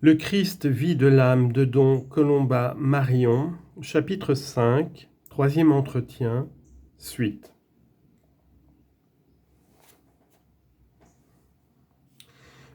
Le Christ vit de l'âme de Don Colomba Marion, chapitre 5, troisième entretien, suite.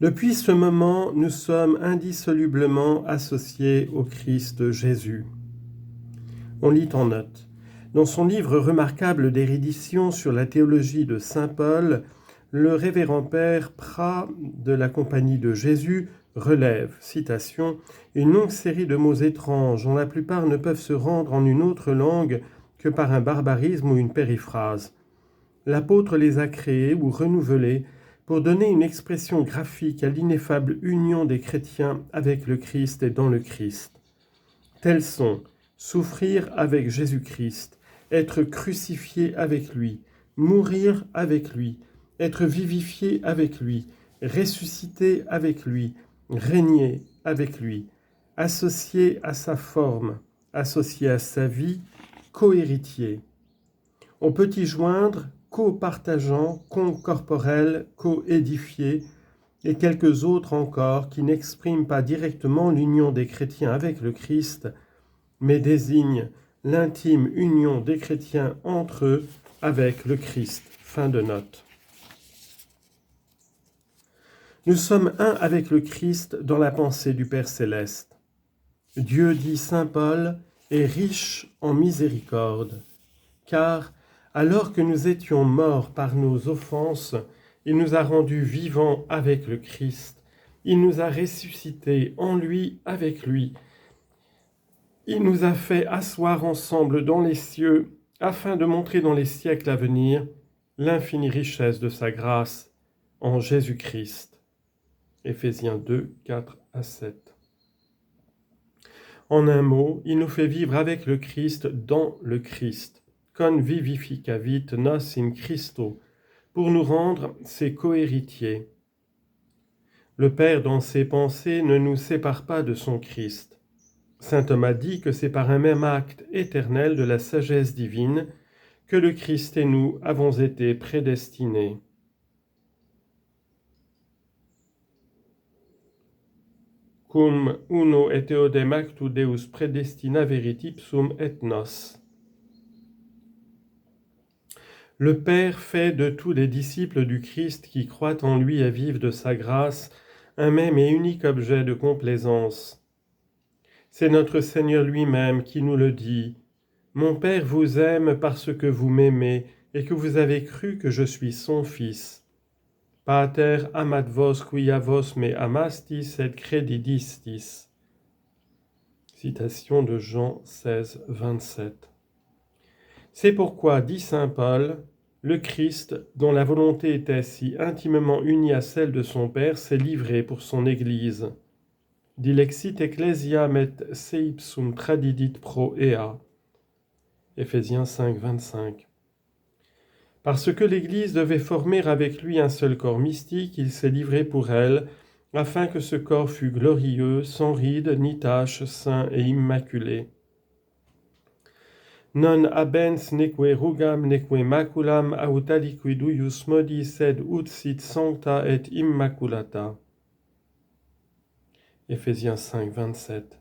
Depuis ce moment, nous sommes indissolublement associés au Christ Jésus. On lit en note. Dans son livre remarquable d'érudition sur la théologie de saint Paul, le révérend père Prat de la Compagnie de Jésus relève, citation, une longue série de mots étranges dont la plupart ne peuvent se rendre en une autre langue que par un barbarisme ou une périphrase. L'apôtre les a créés ou renouvelés pour donner une expression graphique à l'ineffable union des chrétiens avec le Christ et dans le Christ. Tels sont souffrir avec Jésus-Christ, être crucifié avec lui, mourir avec lui, être vivifié avec lui, ressuscité avec lui, régner avec lui, associé à sa forme, associé à sa vie, co-héritier. On peut y joindre co-partageant, co-corporel, co-édifié, et quelques autres encore qui n'expriment pas directement l'union des chrétiens avec le Christ, mais désignent l'intime union des chrétiens entre eux avec le Christ. Fin de note. Nous sommes un avec le Christ dans la pensée du Père céleste. Dieu, dit saint Paul, est riche en miséricorde, car alors que nous étions morts par nos offenses, il nous a rendus vivants avec le Christ. Il nous a ressuscités en lui avec lui. Il nous a fait asseoir ensemble dans les cieux, afin de montrer dans les siècles à venir l'infinie richesse de sa grâce en Jésus-Christ. Éphésiens 2, 4 à 7. En un mot, il nous fait vivre avec le Christ dans le Christ, con vivificavit nos in Christo, pour nous rendre ses cohéritiers. Le Père, dans ses pensées, ne nous sépare pas de son Christ. Saint Thomas dit que c'est par un même acte éternel de la sagesse divine que le Christ et nous avons été prédestinés. Cum uno et eodem actu Deus predestina veritipsum et nos. Le Père fait de tous les disciples du Christ qui croient en lui et vivent de sa grâce un même et unique objet de complaisance. C'est notre Seigneur lui-même qui nous le dit. « Mon Père vous aime parce que vous m'aimez et que vous avez cru que je suis son Fils. Pater amat vos quia vos me amastis et credidistis. » Citation de Jean 16, 27. C'est pourquoi, dit saint Paul, le Christ, dont la volonté était si intimement unie à celle de son Père, s'est livré pour son Église. Dilexit ecclesiam et seipsum tradidit pro ea. Éphésiens 5, 25. Parce que l'Église devait former avec lui un seul corps mystique, il s'est livré pour elle, afin que ce corps fût glorieux, sans ride ni tache, saint et immaculé. Non habens neque rugam neque maculam aut aliqui duius modi sed ut sit sancta et immaculata. Éphésiens 5, 27.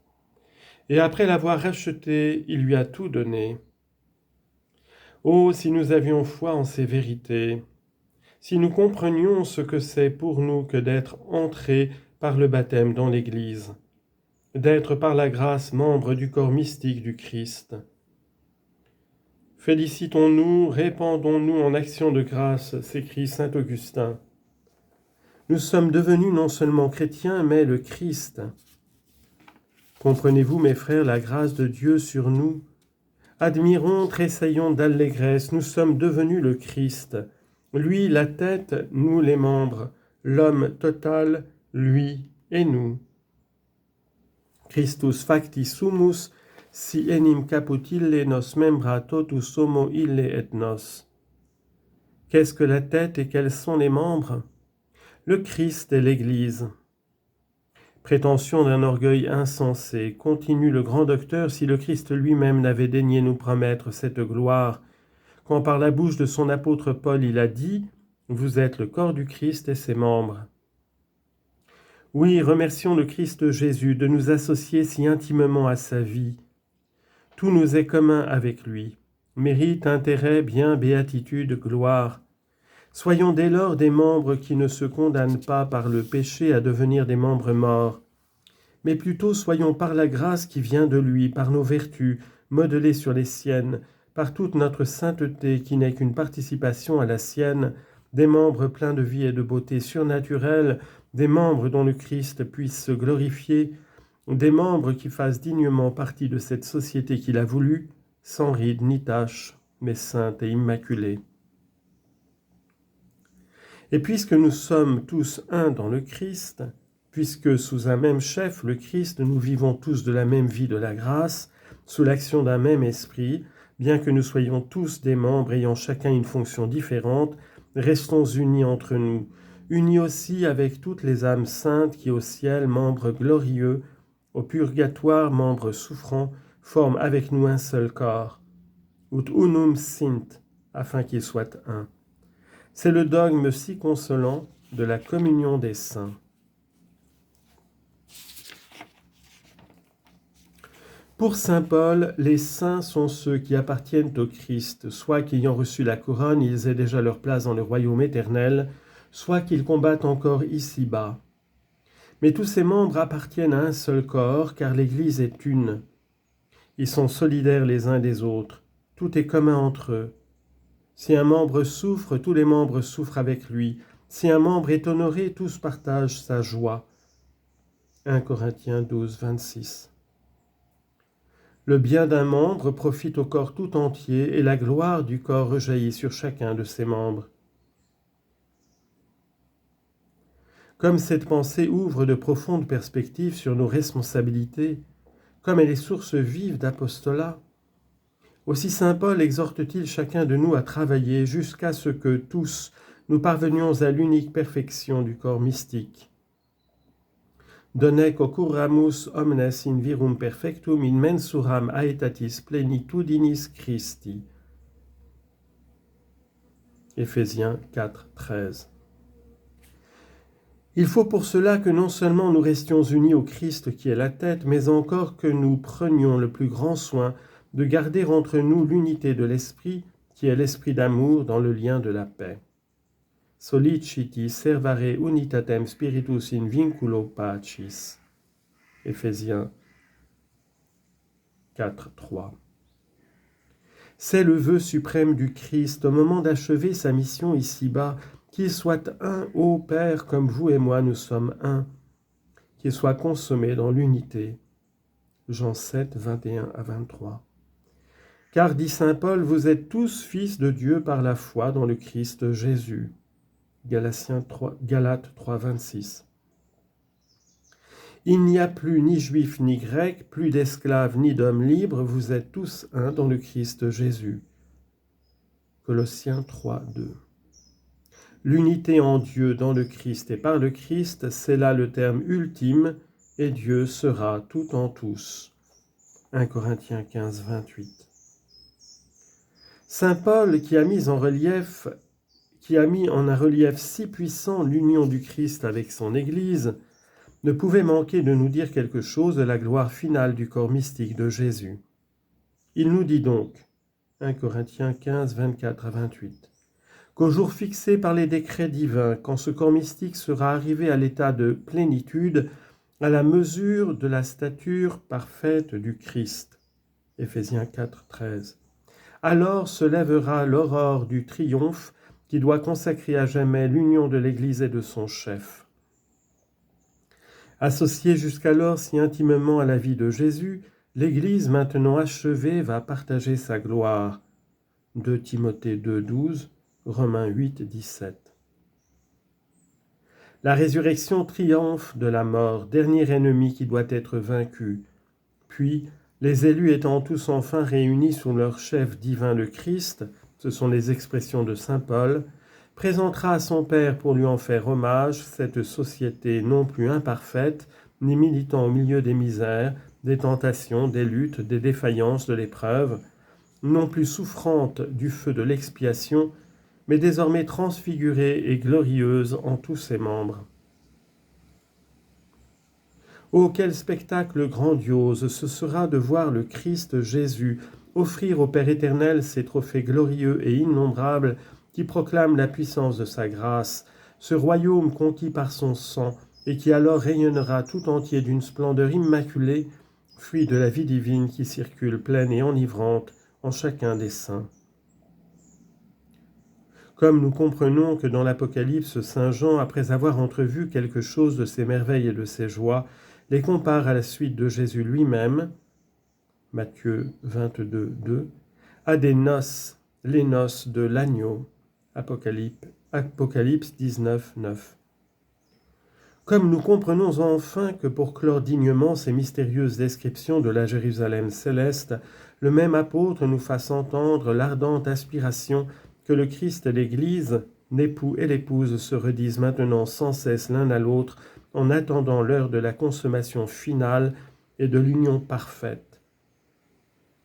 Et après l'avoir racheté, il lui a tout donné. Oh, si nous avions foi en ces vérités, si nous comprenions ce que c'est pour nous que d'être entrés par le baptême dans l'Église, d'être par la grâce membres du corps mystique du Christ. Félicitons-nous, répandons-nous en action de grâce, s'écrit saint Augustin. Nous sommes devenus non seulement chrétiens, mais le Christ. Comprenez-vous, mes frères, la grâce de Dieu sur nous? Admirons, tressaillons d'allégresse, nous sommes devenus le Christ. Lui, la tête, nous les membres, l'homme total, lui et nous. Christus facti sumus, si enim caput ille nos membra totus homo ille et nos. Qu'est-ce que la tête et quels sont les membres? Le Christ et l'Église. Prétention d'un orgueil insensé, continue le grand docteur, si le Christ lui-même n'avait daigné nous promettre cette gloire, quand par la bouche de son apôtre Paul il a dit « Vous êtes le corps du Christ et ses membres ». Oui, remercions le Christ Jésus de nous associer si intimement à sa vie. Tout nous est commun avec lui. Mérite, intérêt, bien, béatitude, gloire. Soyons dès lors des membres qui ne se condamnent pas par le péché à devenir des membres morts, mais plutôt soyons par la grâce qui vient de lui, par nos vertus, modelées sur les siennes, par toute notre sainteté qui n'est qu'une participation à la sienne, des membres pleins de vie et de beauté surnaturelle, des membres dont le Christ puisse se glorifier, des membres qui fassent dignement partie de cette société qu'il a voulu, sans ride ni tache, mais sainte et immaculée. Et puisque nous sommes tous un dans le Christ, puisque sous un même chef, le Christ, nous vivons tous de la même vie de la grâce, sous l'action d'un même esprit, bien que nous soyons tous des membres ayant chacun une fonction différente, restons unis entre nous, unis aussi avec toutes les âmes saintes qui au ciel, membres glorieux, au purgatoire, membres souffrants, forment avec nous un seul corps. Ut unum sint, afin qu'ils soient un. C'est le dogme si consolant de la communion des saints. Pour saint Paul, les saints sont ceux qui appartiennent au Christ, soit qu'ayant reçu la couronne, ils aient déjà leur place dans le royaume éternel, soit qu'ils combattent encore ici-bas. Mais tous ces membres appartiennent à un seul corps, car l'Église est une. Ils sont solidaires les uns des autres, tout est commun entre eux. Si un membre souffre, tous les membres souffrent avec lui. Si un membre est honoré, tous partagent sa joie. 1 Corinthiens 12, 26. Le bien d'un membre profite au corps tout entier et la gloire du corps rejaillit sur chacun de ses membres. Comme cette pensée ouvre de profondes perspectives sur nos responsabilités, comme elle est source vive d'apostolat, aussi saint Paul exhorte-t-il chacun de nous à travailler jusqu'à ce que tous nous parvenions à l'unique perfection du corps mystique. Donec occurramus omnes in virum perfectum in mensuram aetatis plenitudinis Christi. Éphésiens 4, 13. Il faut pour cela que non seulement nous restions unis au Christ qui est la tête, mais encore que nous prenions le plus grand soin de garder entre nous l'unité de l'esprit, qui est l'esprit d'amour dans le lien de la paix. Soliciti servare unitatem spiritus in vinculo pacis. Éphésiens 4, 3. C'est le vœu suprême du Christ au moment d'achever sa mission ici-bas, qu'il soit un, ô Père, comme vous et moi nous sommes un, qu'il soit consommé dans l'unité. Jean 7, 21 à 23. Car, dit saint Paul, vous êtes tous fils de Dieu par la foi dans le Christ Jésus. Galates 3, 26. Il n'y a plus ni juif ni grec, plus d'esclaves ni d'hommes libres, vous êtes tous un dans le Christ Jésus. Colossiens 3, 2. L'unité en Dieu dans le Christ et par le Christ, c'est là le terme ultime, et Dieu sera tout en tous. 1 Corinthiens 15, 28. Saint Paul, qui a mis en un relief si puissant l'union du Christ avec son Église, ne pouvait manquer de nous dire quelque chose de la gloire finale du corps mystique de Jésus. Il nous dit donc, 1 Corinthiens 15, 24 à 28, qu'au jour fixé par les décrets divins, quand ce corps mystique sera arrivé à l'état de plénitude, à la mesure de la stature parfaite du Christ, Éphésiens 4, 13, alors se lèvera l'aurore du triomphe qui doit consacrer à jamais l'union de l'Église et de son chef. Associée jusqu'alors si intimement à la vie de Jésus, l'Église maintenant achevée va partager sa gloire. 2 Timothée 2, 12, Romains 8, 17. La résurrection triomphe de la mort, dernier ennemi qui doit être vaincu. Puis, les élus étant tous enfin réunis sous leur chef divin le Christ, ce sont les expressions de saint Paul, présentera à son Père pour lui en faire hommage cette société non plus imparfaite, ni militant au milieu des misères, des tentations, des luttes, des défaillances, de l'épreuve, non plus souffrante du feu de l'expiation, mais désormais transfigurée et glorieuse en tous ses membres. Oh, quel spectacle grandiose ce sera de voir le Christ Jésus offrir au Père éternel ces trophées glorieux et innombrables qui proclament la puissance de sa grâce, ce royaume conquis par son sang et qui alors rayonnera tout entier d'une splendeur immaculée, fruit de la vie divine qui circule pleine et enivrante en chacun des saints. Comme nous comprenons que dans l'Apocalypse, Saint Jean, après avoir entrevu quelque chose de ces merveilles et de ces joies, les compare à la suite de Jésus lui-même, Matthieu 22, 2, à des noces, les noces de l'agneau, Apocalypse 19, 9. Comme nous comprenons enfin que pour clore dignement ces mystérieuses descriptions de la Jérusalem céleste, le même apôtre nous fasse entendre l'ardente aspiration que le Christ et l'Église, l'époux et l'épouse, se redisent maintenant sans cesse l'un à l'autre en attendant l'heure de la consommation finale et de l'union parfaite.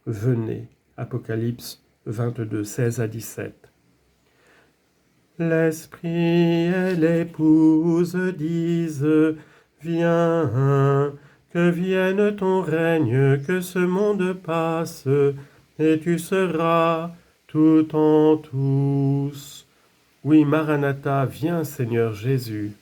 Venez, Apocalypse 22, 16 à 17. L'Esprit et l'épouse disent, viens, que vienne ton règne, que ce monde passe, et tu seras tout en tous. Oui, Maranatha, viens Seigneur Jésus.